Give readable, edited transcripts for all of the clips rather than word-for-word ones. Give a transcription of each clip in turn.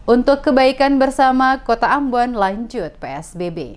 Untuk kebaikan bersama Kota Ambon lanjut PSBB.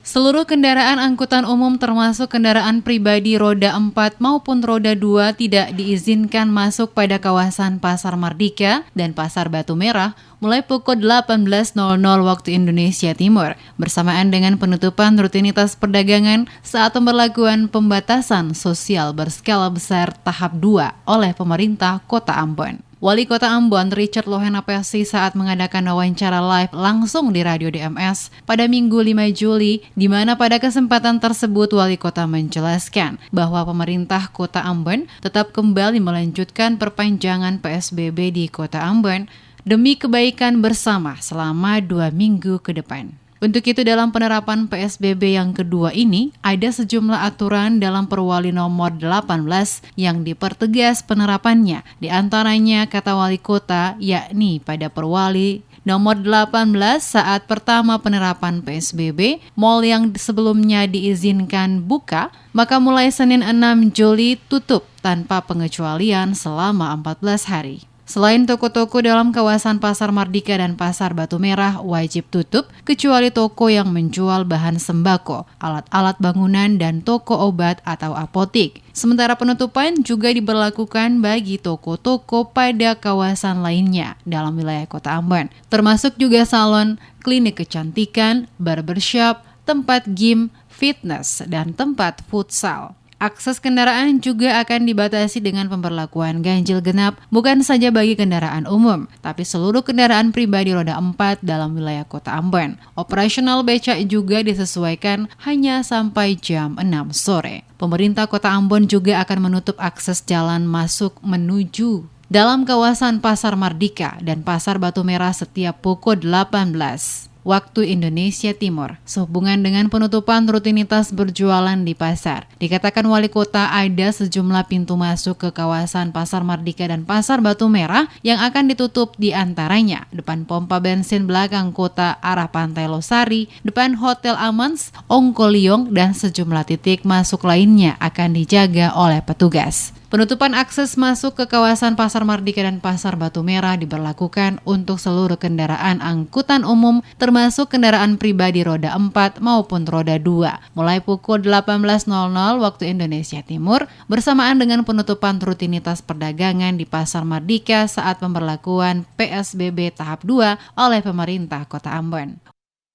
Seluruh kendaraan angkutan umum termasuk kendaraan pribadi roda 4 maupun roda 2 tidak diizinkan masuk pada kawasan Pasar Mardika dan Pasar Batu Merah mulai pukul 18.00 waktu Indonesia Timur, bersamaan dengan penutupan rutinitas perdagangan saat pemberlakuan pembatasan sosial berskala besar tahap 2 oleh pemerintah Kota Ambon. Wali Kota Ambon Richard Lohenapesi saat mengadakan wawancara live langsung di Radio DMS pada Minggu 5 Juli, di mana pada kesempatan tersebut Wali Kota menjelaskan bahwa pemerintah Kota Ambon tetap kembali melanjutkan perpanjangan PSBB di Kota Ambon demi kebaikan bersama selama 2 minggu ke depan. Untuk itu dalam penerapan PSBB yang kedua ini, ada sejumlah aturan dalam Perwali nomor 18 yang dipertegas penerapannya. Di antaranya kata Wali Kota, yakni pada Perwali nomor 18 saat pertama penerapan PSBB, mal yang sebelumnya diizinkan buka, maka mulai Senin 6 Juli tutup tanpa pengecualian selama 14 hari. Selain toko-toko dalam kawasan Pasar Mardika dan Pasar Batu Merah wajib tutup, kecuali toko yang menjual bahan sembako, alat-alat bangunan, dan toko obat atau apotik. Sementara penutupan juga diberlakukan bagi toko-toko pada kawasan lainnya dalam wilayah Kota Ambon, termasuk juga salon, klinik kecantikan, barbershop, tempat gym, fitness, dan tempat futsal. Akses kendaraan juga akan dibatasi dengan pemberlakuan ganjil genap bukan saja bagi kendaraan umum, tapi seluruh kendaraan pribadi roda 4 dalam wilayah Kota Ambon. Operasional becak juga disesuaikan hanya sampai jam 6 sore. Pemerintah Kota Ambon juga akan menutup akses jalan masuk menuju dalam kawasan Pasar Mardika dan Pasar Batu Merah setiap pukul 18 waktu Indonesia Timur, sehubungan dengan penutupan rutinitas berjualan di pasar. Dikatakan Wali Kota ada sejumlah pintu masuk ke kawasan Pasar Mardika dan Pasar Batu Merah yang akan ditutup, di antaranya depan pompa bensin belakang kota arah Pantai Losari, depan Hotel Amans, Ongkoliong, dan sejumlah titik masuk lainnya akan dijaga oleh petugas. Penutupan akses masuk ke kawasan Pasar Mardika dan Pasar Batu Merah diberlakukan untuk seluruh kendaraan angkutan umum termasuk kendaraan pribadi roda 4 maupun roda 2 mulai pukul 18.00 waktu Indonesia Timur, bersamaan dengan penutupan rutinitas perdagangan di Pasar Mardika saat pemberlakuan PSBB tahap 2 oleh pemerintah Kota Ambon.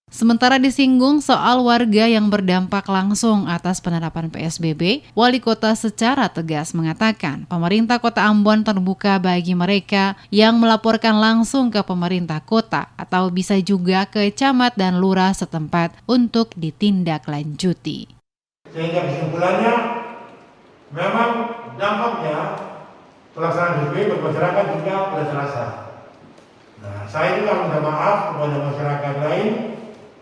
Sementara disinggung soal warga yang berdampak langsung atas penerapan PSBB, Wali Kota secara tegas mengatakan pemerintah Kota Ambon terbuka bagi mereka yang melaporkan langsung ke pemerintah kota atau bisa juga ke camat dan lurah setempat untuk ditindaklanjuti. Sehingga kesimpulannya memang dampaknya pelaksanaan PSBB bermasyarakat juga pada Selasa. Nah, saya juga minta maaf kepada masyarakat lain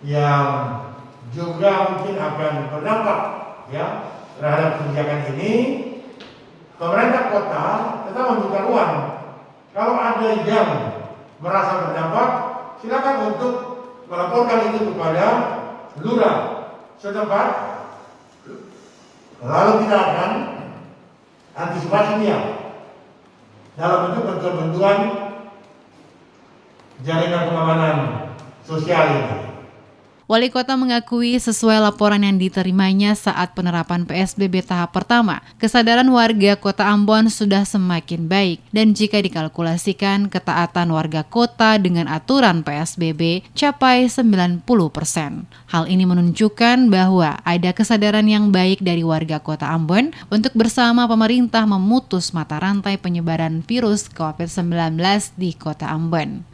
yang juga mungkin akan berdampak ya terhadap kebijakan ini. Pemerintah kota tetap membuka ruang. Kalau ada yang merasa berdampak, silakan untuk melaporkan itu kepada lurah setempat. Lalu kita akan antisipasi dia dalam bentuk bantuan jaringan pengamanan sosial ini. Wali Kota mengakui sesuai laporan yang diterimanya saat penerapan PSBB tahap pertama, kesadaran warga Kota Ambon sudah semakin baik dan jika dikalkulasikan ketaatan warga kota dengan aturan PSBB capai 90%. Hal ini menunjukkan bahwa ada kesadaran yang baik dari warga Kota Ambon untuk bersama pemerintah memutus mata rantai penyebaran virus COVID-19 di Kota Ambon.